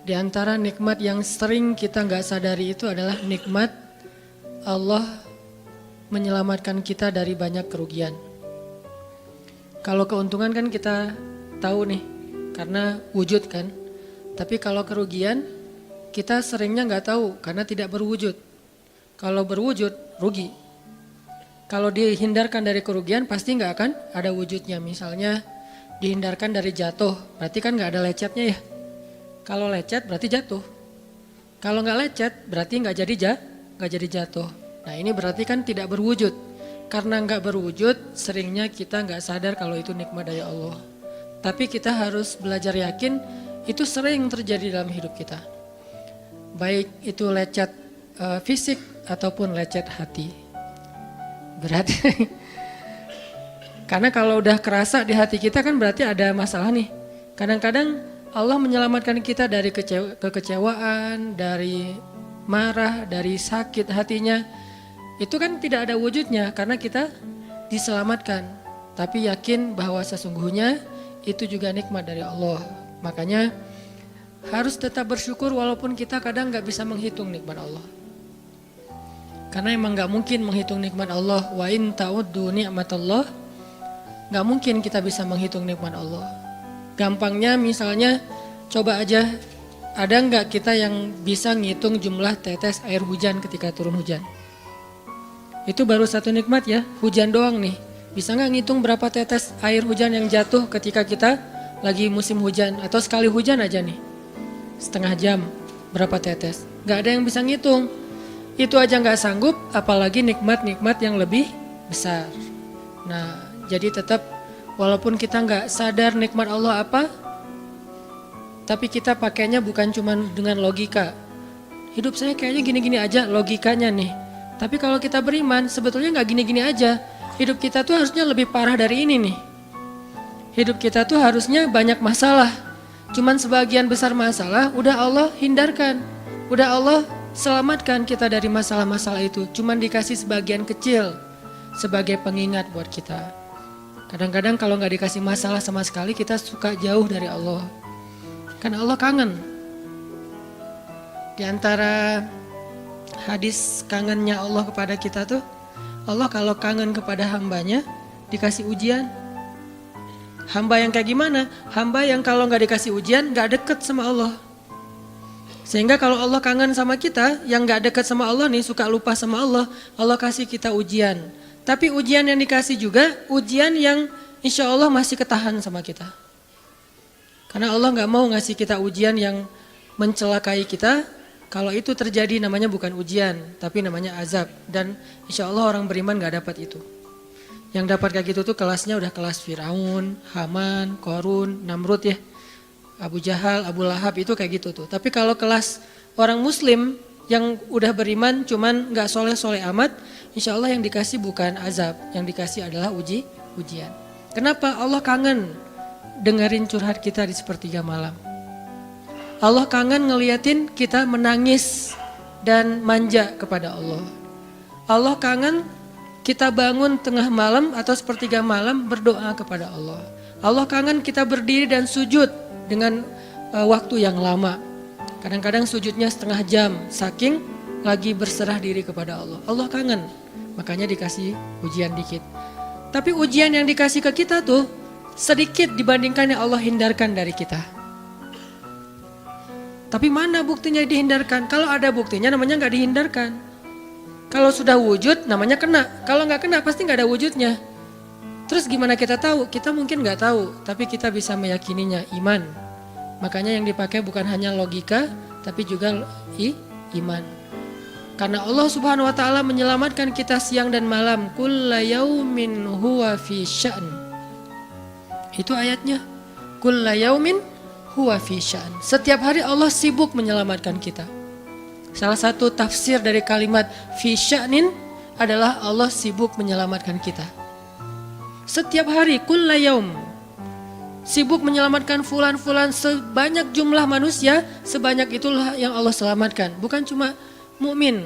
Di antara nikmat yang sering kita nggak sadari itu adalah nikmat Allah menyelamatkan kita dari banyak kerugian. Kalau keuntungan kan kita tahu nih, karena wujud kan. Tapi kalau kerugian, kita seringnya nggak tahu karena tidak berwujud. Kalau berwujud, rugi. Kalau dihindarkan dari kerugian, pasti nggak akan ada wujudnya. Misalnya dihindarkan dari jatuh, berarti kan nggak ada lecetnya ya. Kalau lecet berarti jatuh. Kalau nggak lecet berarti nggak jadi jatuh. Nah ini berarti kan tidak berwujud. Karena nggak berwujud, seringnya kita nggak sadar kalau itu nikmat dari Allah. Tapi kita harus belajar yakin itu sering terjadi dalam hidup kita. Baik itu lecet fisik ataupun lecet hati. Berat. Karena kalau udah kerasa di hati kita kan berarti ada masalah nih. Kadang-kadang Allah menyelamatkan kita dari kekecewaan, dari marah, dari sakit hatinya. Itu kan tidak ada wujudnya karena kita diselamatkan. Tapi yakin bahwa sesungguhnya itu juga nikmat dari Allah. Makanya harus tetap bersyukur walaupun kita kadang gak bisa menghitung nikmat Allah. Karena emang gak mungkin menghitung nikmat Allah. Wa in ta'uddu ni'matallah. Gak mungkin kita bisa menghitung nikmat Allah. Gampangnya misalnya coba aja, ada nggak kita yang bisa ngitung jumlah tetes air hujan ketika turun hujan? Itu baru satu nikmat ya, hujan doang nih. Bisa nggak ngitung berapa tetes air hujan yang jatuh ketika kita lagi musim hujan? Atau sekali hujan aja nih, setengah jam berapa tetes? Nggak ada yang bisa ngitung. Itu aja nggak sanggup, apalagi nikmat-nikmat yang lebih besar. Nah jadi tetap walaupun kita nggak sadar nikmat Allah apa, tapi kita pakainya bukan cuma dengan logika. Hidup saya kayaknya gini-gini aja logikanya nih. Tapi kalau kita beriman sebetulnya nggak gini-gini aja. Hidup kita tuh harusnya lebih parah dari ini nih. Hidup kita tuh harusnya banyak masalah. Cuman sebagian besar masalah udah Allah hindarkan. Udah Allah selamatkan kita dari masalah-masalah itu. Cuman dikasih sebagian kecil sebagai pengingat buat kita. Kadang-kadang kalau nggak dikasih masalah sama sekali kita suka jauh dari Allah. Karena Allah kangen. Di antara hadis kangennya Allah kepada kita tuh, Allah kalau kangen kepada hambanya dikasih ujian. Hamba yang kayak gimana? Hamba yang kalau nggak dikasih ujian nggak deket sama Allah. Sehingga kalau Allah kangen sama kita, yang nggak deket sama Allah nih suka lupa sama Allah, Allah kasih kita ujian. Tapi ujian yang dikasih juga ujian yang insya Allah masih ketahan sama kita. Karena Allah gak mau ngasih kita ujian yang mencelakai kita. Kalau itu terjadi namanya bukan ujian, tapi namanya azab. Dan insya Allah orang beriman gak dapat itu. Yang dapat kayak gitu tuh kelasnya udah kelas Firaun, Haman, Korun, Namrud ya. Abu Jahal, Abu Lahab itu kayak gitu tuh. Tapi kalau kelas orang muslim yang udah beriman cuman gak soleh-soleh amat, insya Allah yang dikasih bukan azab, yang dikasih adalah ujian. Kenapa? Allah kangen dengerin curhat kita di sepertiga malam. Allah kangen ngeliatin kita menangis dan manja kepada Allah. Allah kangen kita bangun tengah malam atau sepertiga malam berdoa kepada Allah. Allah kangen kita berdiri dan sujud dengan waktu yang lama. Kadang-kadang sujudnya setengah jam, saking lagi berserah diri kepada Allah. Allah kangen, makanya dikasih ujian dikit. Tapi ujian yang dikasih ke kita tuh sedikit dibandingkan yang Allah hindarkan dari kita. Tapi mana buktinya dihindarkan? Kalau ada buktinya namanya nggak dihindarkan. Kalau sudah wujud namanya kena. Kalau nggak kena pasti nggak ada wujudnya. Terus gimana kita tahu? Kita mungkin nggak tahu, tapi kita bisa meyakininya, iman. Makanya yang dipakai bukan hanya logika, tapi juga iman. Karena Allah Subhanahu wa taala menyelamatkan kita siang dan malam. Kulla yaumin huwa fi sya'n. Itu ayatnya. Kulla yaumin huwa fi sya'n. Setiap hari Allah sibuk menyelamatkan kita. Salah satu tafsir dari kalimat fi sya'nin adalah Allah sibuk menyelamatkan kita. Setiap hari kulla yaum. Sibuk menyelamatkan fulan-fulan, sebanyak jumlah manusia, sebanyak itulah yang Allah selamatkan. Bukan cuma mukmin,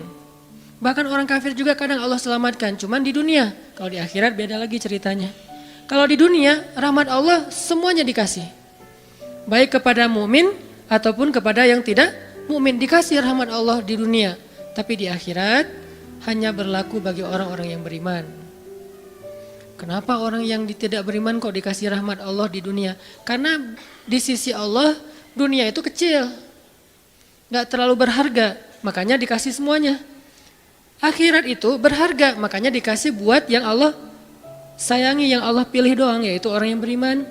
bahkan orang kafir juga kadang Allah selamatkan. Cuman di dunia, kalau di akhirat beda lagi ceritanya. Kalau di dunia, rahmat Allah semuanya dikasih. Baik kepada mukmin ataupun kepada yang tidak mukmin. Dikasih rahmat Allah di dunia, tapi di akhirat hanya berlaku bagi orang-orang yang beriman. Kenapa orang yang tidak beriman kok dikasih rahmat Allah di dunia? Karena di sisi Allah dunia itu kecil, gak terlalu berharga, makanya dikasih semuanya. Akhirat itu berharga, makanya dikasih buat yang Allah sayangi, yang Allah pilih doang, yaitu orang yang beriman.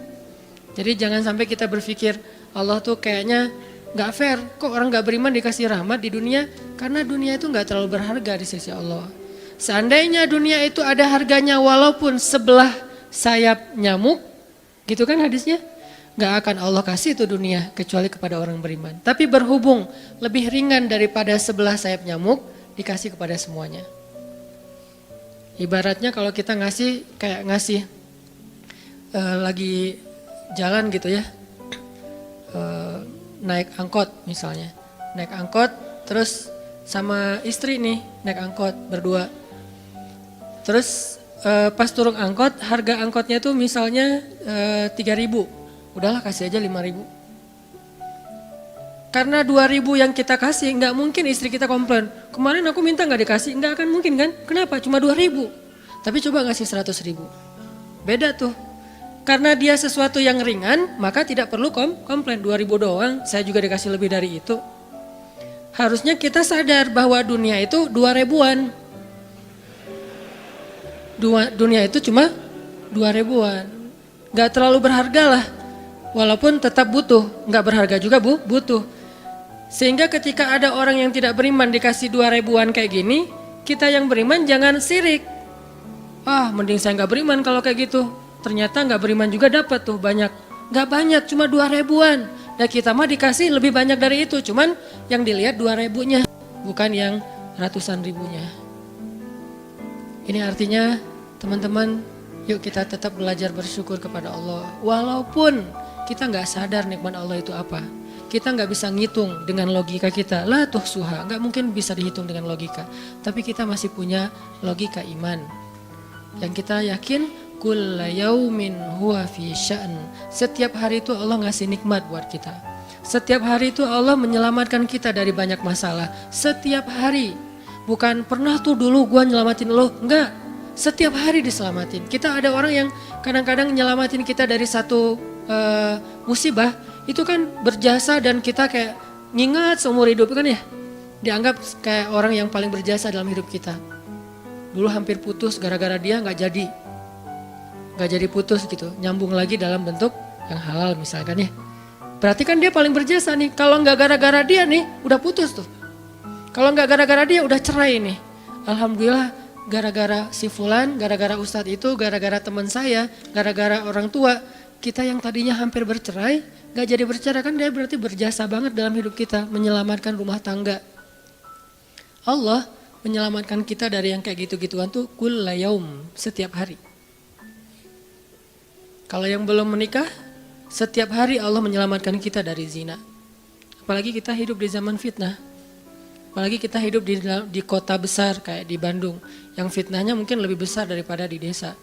Jadi jangan sampai kita berpikir Allah tuh kayaknya gak fair, kok orang gak beriman dikasih rahmat di dunia? Karena dunia itu gak terlalu berharga di sisi Allah. Seandainya dunia itu ada harganya walaupun sebelah sayap nyamuk, gitu kan hadisnya, gak akan Allah kasih itu dunia kecuali kepada orang beriman. Tapi berhubung lebih ringan daripada sebelah sayap nyamuk, dikasih kepada semuanya. Ibaratnya kalau kita ngasih kayak ngasih lagi jalan gitu ya, naik angkot misalnya, naik angkot terus sama istri nih naik angkot berdua, terus pas turun angkot harga angkotnya tuh misalnya 3.000, udahlah kasih aja 5.000. Karena 2.000 yang kita kasih, nggak mungkin istri kita komplain. Kemarin aku minta nggak dikasih, nggak akan mungkin kan? Kenapa? Cuma 2.000. Tapi coba ngasih 100.000. Beda tuh. Karena dia sesuatu yang ringan, maka tidak perlu komplain. 2.000 doang, saya juga dikasih lebih dari itu. Harusnya kita sadar bahwa dunia itu 2.000-an. Dunia itu cuma 2.000-an. Nggak terlalu berharga lah. Walaupun tetap butuh, nggak berharga juga butuh. Sehingga ketika ada orang yang tidak beriman dikasih 2.000-an kayak gini, kita yang beriman jangan sirik. Mending saya nggak beriman kalau kayak gitu. Ternyata nggak beriman juga dapat tuh banyak. Nggak banyak, cuma 2.000-an. Dan kita mah dikasih lebih banyak dari itu. Cuman yang dilihat 2.000-nya, bukan yang ratusan ribunya. Ini artinya teman-teman, yuk kita tetap belajar bersyukur kepada Allah. Walaupun kita nggak sadar nikmat Allah itu apa. Kita nggak bisa ngitung dengan logika kita. La tuhsuha, nggak mungkin bisa dihitung dengan logika. Tapi kita masih punya logika iman. Yang kita yakin, kulla yaumin huwa fi sya'n. Setiap hari itu Allah ngasih nikmat buat kita. Setiap hari itu Allah menyelamatkan kita dari banyak masalah. Setiap hari. Bukan pernah tuh dulu gua nyelamatin lo. Enggak. Setiap hari diselamatin. Kita ada orang yang kadang-kadang nyelamatin kita dari satu musibah. Itu kan berjasa dan kita kayak ngingat seumur hidup kan ya. Dianggap kayak orang yang paling berjasa dalam hidup kita. Dulu hampir putus gara-gara dia gak jadi putus gitu. Nyambung lagi dalam bentuk yang halal misalkan ya. Berarti kan dia paling berjasa nih. Kalau gak gara-gara dia nih udah putus tuh. Kalau gak gara-gara dia udah cerai nih. Alhamdulillah gara-gara si fulan, gara-gara ustadz itu, gara-gara teman saya, gara-gara orang tua. Kita yang tadinya hampir bercerai, gak jadi bercerai kan dia berarti berjasa banget dalam hidup kita. Menyelamatkan rumah tangga. Allah menyelamatkan kita dari yang kayak gitu-gituan tuh kulla yaum, setiap hari. Kalau yang belum menikah, setiap hari Allah menyelamatkan kita dari zina. Apalagi kita hidup di zaman fitnah. Apalagi kita hidup di kota besar kayak di Bandung. Yang fitnahnya mungkin lebih besar daripada di desa.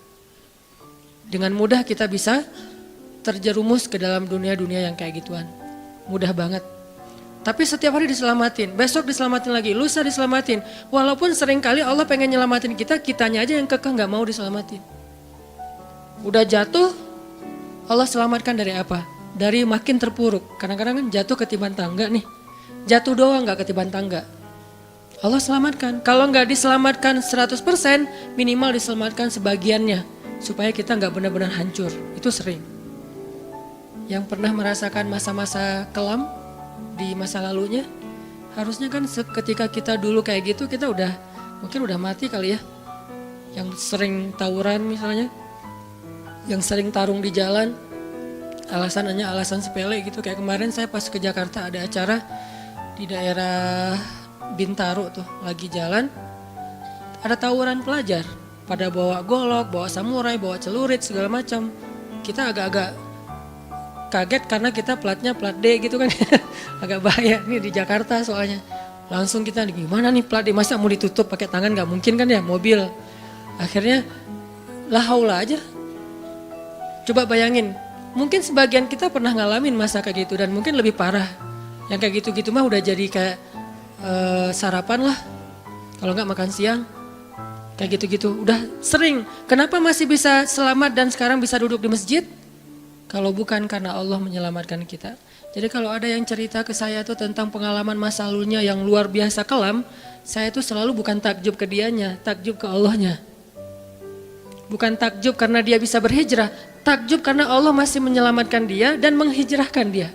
Dengan mudah kita bisa terjerumus ke dalam dunia-dunia yang kayak gituan. Mudah banget. Tapi setiap hari diselamatin, besok diselamatin lagi, lusa diselamatin. Walaupun seringkali Allah pengen nyelamatin kita, kitanya aja yang kekeh gak mau diselamatin. Udah jatuh, Allah selamatkan dari apa? Dari makin terpuruk. Kadang-kadang kan jatuh ketiban tangga nih. Jatuh doang gak ketiban tangga. Allah selamatkan. Kalau gak diselamatkan 100%, minimal diselamatkan sebagiannya. Supaya kita gak benar-benar hancur. Itu sering. Yang pernah merasakan masa-masa kelam di masa lalunya, harusnya kan ketika kita dulu kayak gitu kita mungkin udah mati kali ya. Yang sering tawuran misalnya, yang sering tarung di jalan, alasannya alasan sepele gitu. Kayak kemarin saya pas ke Jakarta ada acara di daerah Bintaro tuh, lagi jalan, ada tawuran pelajar, pada bawa golok, bawa samurai, bawa celurit segala macam. Kita agak-agak kaget karena kita platnya plat D gitu kan. Agak bahaya nih di Jakarta soalnya. Langsung kita gimana nih plat D, masa mau ditutup pakai tangan, gak mungkin kan ya mobil. Akhirnya la haula aja. Coba bayangin, mungkin sebagian kita pernah ngalamin masa kayak gitu dan mungkin lebih parah. Yang kayak gitu-gitu mah udah jadi kayak sarapan lah. Kalau nggak makan siang. Kayak gitu-gitu. Udah sering. Kenapa masih bisa selamat dan sekarang bisa duduk di masjid? Kalau bukan karena Allah menyelamatkan kita. Jadi kalau ada yang cerita ke saya tuh tentang pengalaman masa lalunya yang luar biasa kelam, saya tuh selalu bukan takjub ke dianya, takjub ke Allahnya. Bukan takjub karena dia bisa berhijrah, takjub karena Allah masih menyelamatkan dia dan menghijrahkan dia.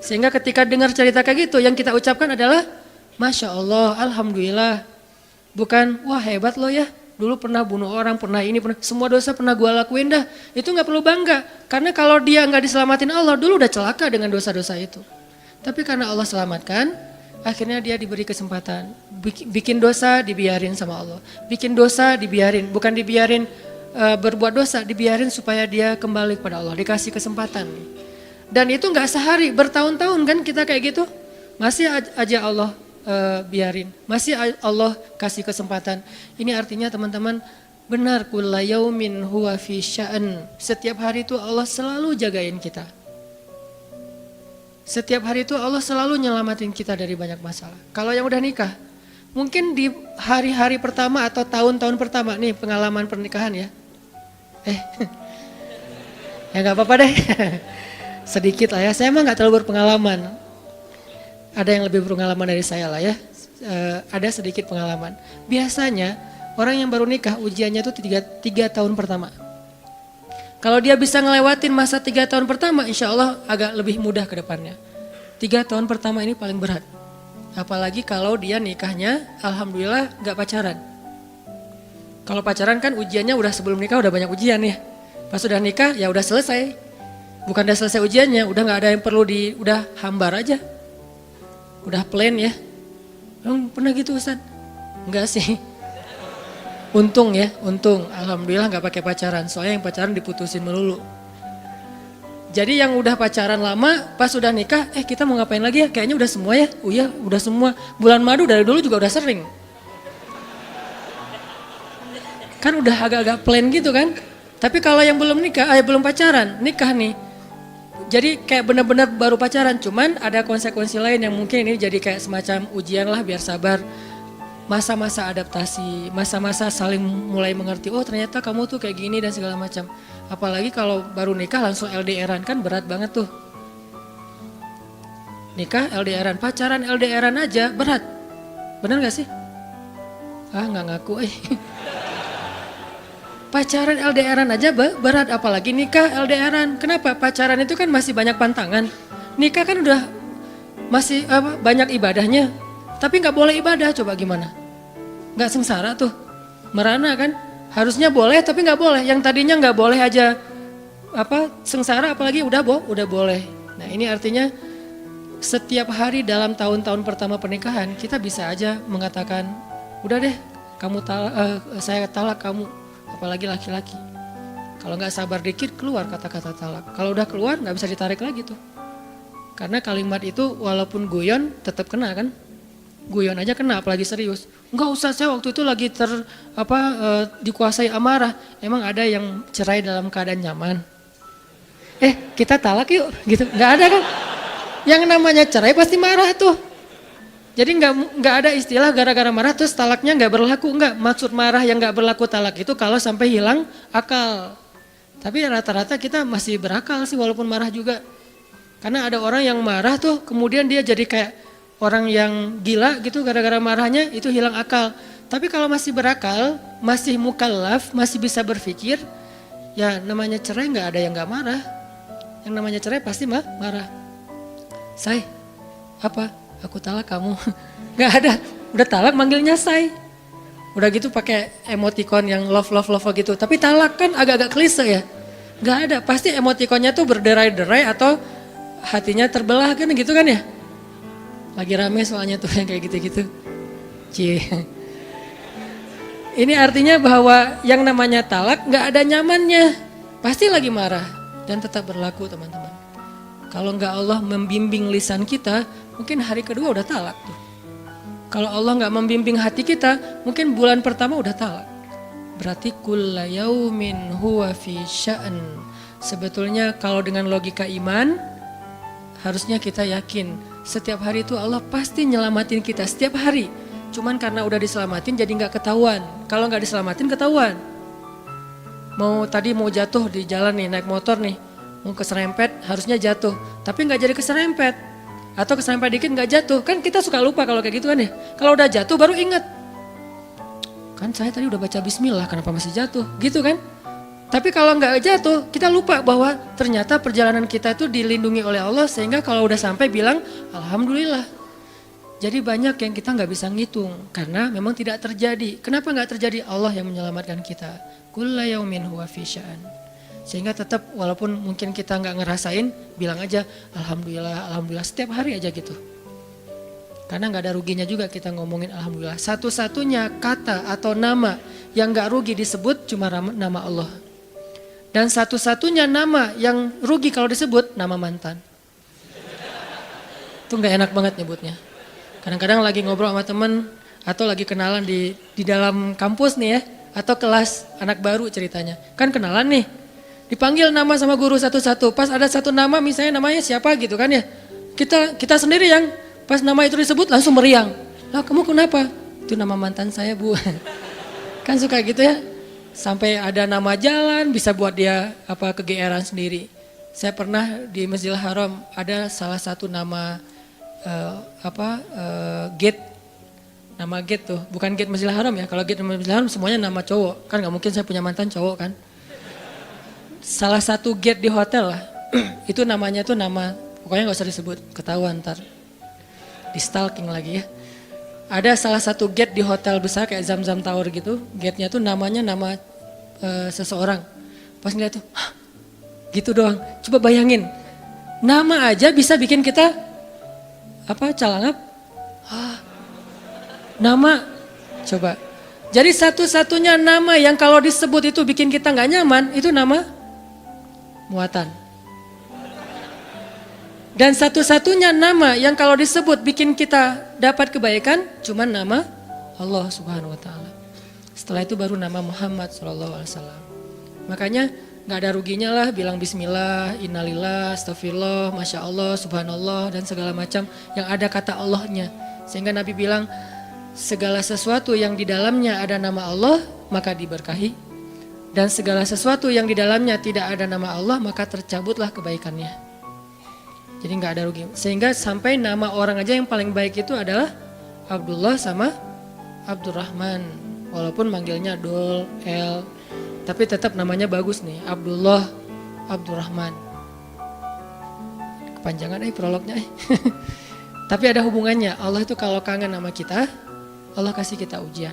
Sehingga ketika dengar cerita kayak gitu, yang kita ucapkan adalah Masya Allah, Alhamdulillah. Bukan, wah hebat lo ya, dulu pernah bunuh orang, pernah ini, pernah semua dosa pernah gue lakuin dah. Itu gak perlu bangga, karena kalau dia gak diselamatin Allah, dulu udah celaka dengan dosa-dosa itu. Tapi karena Allah selamatkan, akhirnya dia diberi kesempatan. Bikin dosa dibiarin sama Allah. Bikin dosa dibiarin, bukan dibiarin berbuat dosa, dibiarin supaya dia kembali kepada Allah, dikasih kesempatan. Dan itu gak sehari, bertahun-tahun kan kita kayak gitu. Masih aja Allah biarin, masih Allah kasih kesempatan. Ini artinya teman-teman, benar kulla yaumin huwa fi sya'an. Setiap hari itu Allah selalu jagain kita. Setiap hari itu Allah selalu nyelamatin kita dari banyak masalah. Kalau yang udah nikah, mungkin di hari-hari pertama atau tahun-tahun pertama nih pengalaman pernikahan ya. Ya nggak apa-apa deh. Sedikit lah ya, saya emang nggak terlalu berpengalaman. Ada yang lebih berpengalaman dari saya lah ya, ada sedikit pengalaman. Biasanya orang yang baru nikah ujiannya itu 3 tahun pertama. Kalau dia bisa ngelewatin masa 3 tahun pertama, insya Allah agak lebih mudah ke depannya. 3 tahun pertama ini paling berat. Apalagi kalau dia nikahnya alhamdulillah gak pacaran. Kalau pacaran kan ujiannya udah sebelum nikah udah banyak ujian ya. Pas udah nikah ya udah selesai. Bukan udah selesai ujiannya, udah gak ada yang perlu udah hambar aja. Udah plain ya. Emang pernah gitu Ustaz? Enggak sih. Untung ya, untung. Alhamdulillah gak pakai pacaran. Soalnya yang pacaran diputusin melulu. Jadi yang udah pacaran lama, pas udah nikah, kita mau ngapain lagi ya? Kayaknya udah semua ya. Oh iya, udah semua. Bulan madu dari dulu juga udah sering. Kan udah agak-agak plain gitu kan. Tapi kalau yang belum nikah, belum pacaran, nikah nih. Jadi kayak benar-benar baru pacaran, cuman ada konsekuensi lain yang mungkin ini jadi kayak semacam ujian lah biar sabar. Masa-masa adaptasi, masa-masa saling mulai mengerti, oh ternyata kamu tuh kayak gini dan segala macam. Apalagi kalau baru nikah langsung LDRan kan berat banget tuh. Nikah LDRan, pacaran LDRan aja berat. Bener gak sih? Nggak ngaku Pacaran LDRan aja berat, apalagi nikah LDRan. Kenapa? Pacaran itu kan masih banyak pantangan. Nikah kan udah masih banyak ibadahnya. Tapi nggak boleh ibadah, coba gimana? Nggak sengsara tuh, merana kan? Harusnya boleh tapi nggak boleh. Yang tadinya nggak boleh aja sengsara, apalagi udah boleh. Nah ini artinya setiap hari dalam tahun-tahun pertama pernikahan kita bisa aja mengatakan, udah deh, saya talak kamu. Apalagi laki-laki. Kalau nggak sabar dikit keluar kata-kata talak. Kalau udah keluar nggak bisa ditarik lagi tuh. Karena kalimat itu walaupun guyon tetap kena kan. Guyon aja kena apalagi serius. Enggak usah, saya waktu itu lagi dikuasai amarah. Emang ada yang cerai dalam keadaan nyaman? Kita talak yuk gitu. Nggak ada kan. Yang namanya cerai pasti marah tuh. Jadi nggak ada istilah gara-gara marah terus talaknya nggak berlaku, nggak. Maksud marah yang nggak berlaku talak itu kalau sampai hilang akal. Tapi rata-rata kita masih berakal sih walaupun marah juga. Karena ada orang yang marah tuh kemudian dia jadi kayak orang yang gila gitu gara-gara marahnya itu hilang akal. Tapi kalau masih berakal, masih mukallaf, masih bisa berpikir, ya namanya cerai nggak ada yang nggak marah. Yang namanya cerai pasti marah. Say, apa? Aku talak kamu. Gak ada, udah talak manggilnya say. Udah gitu pakai emoticon yang love gitu. Tapi talak kan agak-agak klise ya. Gak ada, pasti emoticonnya tuh berderai-derai atau hatinya terbelah kan gitu kan ya. Lagi rame soalnya tuh yang kayak gitu-gitu. Cie. Ini artinya bahwa yang namanya talak gak ada nyamannya. Pasti lagi marah dan tetap berlaku teman-teman. Kalau nggak Allah membimbing lisan kita, mungkin hari kedua udah talak tuh. Kalau Allah nggak membimbing hati kita, mungkin bulan pertama udah talak. Berarti kulla yaumin huwa fi sya'an. Sebetulnya kalau dengan logika iman, harusnya kita yakin Setiap hari itu Allah pasti nyelamatin kita setiap hari. Cuman karena udah diselamatin jadi nggak ketahuan. Kalau nggak diselamatin ketahuan. Tadi mau jatuh di jalan nih, naik motor nih, mau keserempet harusnya jatuh, tapi nggak jadi keserempet. Atau keserempet dikit nggak jatuh, kan kita suka lupa kalau kayak gitu kan ya. Kalau udah jatuh baru ingat. Kan saya tadi udah baca bismillah, kenapa masih jatuh, gitu kan. Tapi kalau nggak jatuh, kita lupa bahwa ternyata perjalanan kita itu dilindungi oleh Allah sehingga kalau udah sampai bilang Alhamdulillah. Jadi banyak yang kita nggak bisa ngitung karena memang tidak terjadi. Kenapa nggak terjadi? Allah yang menyelamatkan kita. Kulla yaumin huwa fi sya'an. Sehingga tetap walaupun mungkin kita nggak ngerasain, bilang aja Alhamdulillah, Alhamdulillah setiap hari aja gitu. Karena nggak ada ruginya juga kita ngomongin Alhamdulillah. Satu-satunya kata atau nama yang nggak rugi disebut cuma nama Allah. Dan satu-satunya nama yang rugi kalau disebut nama mantan. Itu nggak enak banget nyebutnya. Kadang-kadang lagi ngobrol sama temen atau lagi kenalan di dalam kampus nih ya. Atau kelas anak baru ceritanya. Kan kenalan nih. Dipanggil nama sama guru satu-satu. Pas ada satu nama misalnya namanya siapa gitu kan ya. Kita sendiri yang pas nama itu disebut langsung meriang. Lah kamu kenapa? Itu nama mantan saya bu. Kan suka gitu ya. Sampai ada nama jalan bisa buat dia kegeeran sendiri. Saya pernah di Masjidil Haram ada salah satu nama gate. Nama gate tuh, bukan gate Masjidil Haram ya. Kalau gate Masjidil Haram semuanya nama cowok. Kan gak mungkin saya punya mantan cowok kan. Salah satu gate di hotel lah. Itu namanya tuh nama, pokoknya gak usah disebut, ketahuan ntar. Di stalking lagi ya. Ada salah satu gate di hotel besar kayak Zam-Zam Tower gitu. Gate-nya tuh namanya nama seseorang. Pas ngeliat tuh, hah, gitu doang. Coba bayangin, nama aja bisa bikin kita calangap. Nama, coba. Jadi satu-satunya nama yang kalau disebut itu bikin kita nggak nyaman, itu nama muatan. Dan satu-satunya nama yang kalau disebut bikin kita dapat kebaikan, cuma nama Allah Subhanahu Wa Taala. Setelah itu baru nama Muhammad SAW. Makanya nggak ada ruginya lah bilang Bismillah, Innalillah, Astagfirullah, Masya Allah, Subhanallah dan segala macam yang ada kata Allahnya. Sehingga Nabi bilang segala sesuatu yang di dalamnya ada nama Allah maka diberkahi. Dan segala sesuatu yang di dalamnya tidak ada nama Allah maka tercabutlah kebaikannya. Jadi nggak ada rugi. Sehingga sampai nama orang aja yang paling baik itu adalah Abdullah sama Abdurrahman. Walaupun manggilnya Dul, El. Tapi tetap namanya bagus nih. Abdullah, Abdurrahman. Kepanjangan prolognya. Tapi ada hubungannya. Allah itu kalau kangen sama kita, Allah kasih kita ujian.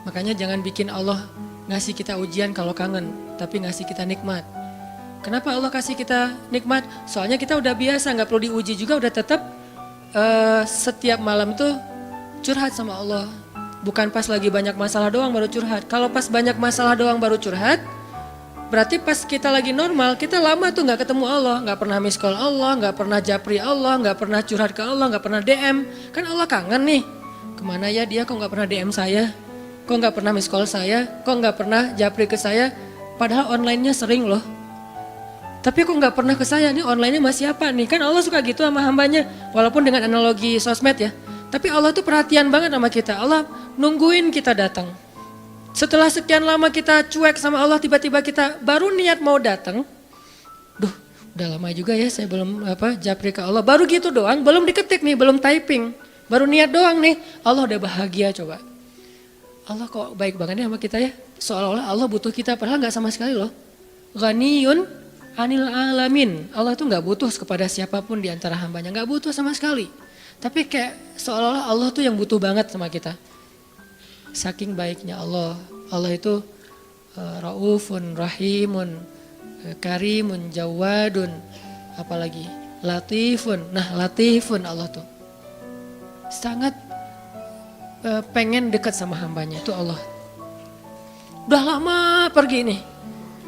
Makanya jangan bikin Allah ngasih kita ujian kalau kangen. Tapi ngasih kita nikmat. Kenapa Allah kasih kita nikmat? Soalnya kita udah biasa, gak perlu diuji juga, udah tetap setiap malam tuh curhat sama Allah. Bukan pas lagi banyak masalah doang baru curhat. Kalau pas banyak masalah doang baru curhat, berarti pas kita lagi normal, kita lama tuh gak ketemu Allah. Gak pernah miss call Allah, gak pernah japri Allah, gak pernah curhat ke Allah, gak pernah DM. Kan Allah kangen nih, kemana ya dia kok gak pernah DM saya? Kok gak pernah miss call saya? Kok gak pernah japri ke saya? Padahal online-nya sering loh. Tapi kok nggak pernah ke saya, nih online-nya masih apa nih? Kan Allah suka gitu sama hambanya, walaupun dengan analogi sosmed ya. Tapi Allah tuh perhatian banget sama kita, Allah nungguin kita datang. Setelah sekian lama kita cuek sama Allah, tiba-tiba kita baru niat mau datang. Duh, udah lama juga ya saya belum japri ke Allah. Baru gitu doang, belum diketik nih, belum typing. Baru niat doang nih, Allah udah bahagia coba. Allah kok baik banget nih sama kita ya. Seolah-olah Allah butuh kita, padahal nggak sama sekali loh. Ghaniyun Anil alamin, Allah tuh gak butuh kepada siapapun di antara hambanya, gak butuh sama sekali. Tapi kayak seolah-olah Allah tuh yang butuh banget sama kita. Saking baiknya Allah, Allah itu raufun, rahimun, karimun, jawadun, apalagi latifun. Nah latifun Allah tuh sangat pengen dekat sama hambanya, itu Allah. Udah lama pergi nih.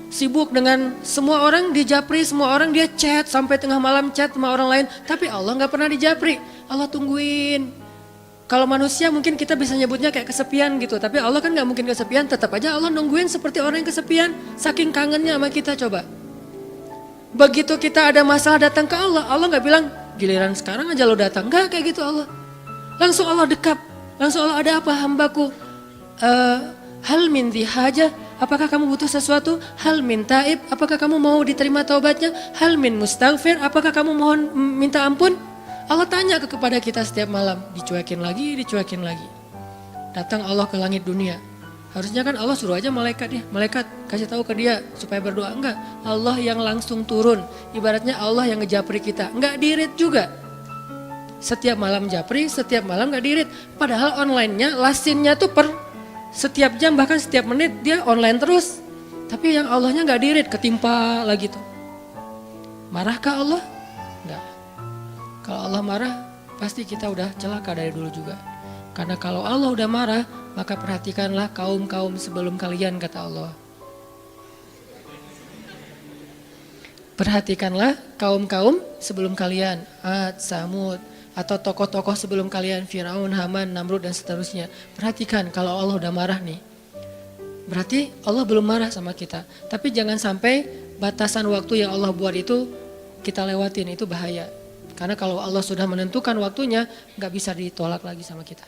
Sibuk dengan semua orang dijapri, semua orang dia chat sampai tengah malam chat sama orang lain. Tapi Allah gak pernah dijapri, Allah tungguin. Kalau manusia mungkin kita bisa nyebutnya kayak kesepian gitu. Tapi Allah kan gak mungkin kesepian, tetap aja Allah nungguin seperti orang yang kesepian. Saking kangennya sama kita coba. Begitu kita ada masalah datang ke Allah, Allah nggak bilang giliran sekarang aja lo datang. Nggak kayak gitu Allah. Langsung Allah dekap, langsung Allah ada apa hambaku. Hal min haja, apakah kamu butuh sesuatu? Hal min taib, apakah kamu mau diterima taubatnya? Hal min mustaghfir, apakah kamu mohon minta ampun? Allah tanya kepada kita setiap malam, dicuekin lagi. Datang Allah ke langit dunia. Harusnya kan Allah suruh aja malaikat kasih tahu ke dia supaya berdoa. Enggak, Allah yang langsung turun. Ibaratnya Allah yang ngejapri kita, enggak dirit juga. Setiap malam japri, setiap malam enggak dirit. Padahal online-nya, lasinnya tuh per setiap jam bahkan setiap menit dia online terus. Tapi yang Allahnya enggak dirit, ketimpa lagi tuh. Marahkah Allah? Enggak. Kalau Allah marah, pasti kita udah celaka dari dulu juga. Karena kalau Allah udah marah, maka perhatikanlah kaum-kaum sebelum kalian, kata Allah. Perhatikanlah kaum-kaum sebelum kalian, Ad, Samud, atau tokoh-tokoh sebelum kalian, Firaun, Haman, Namrud, dan seterusnya. Perhatikan kalau Allah udah marah nih. Berarti Allah belum marah sama kita. Tapi jangan sampai batasan waktu yang Allah buat itu kita lewatin, itu bahaya. Karena kalau Allah sudah menentukan waktunya, gak bisa ditolak lagi sama kita.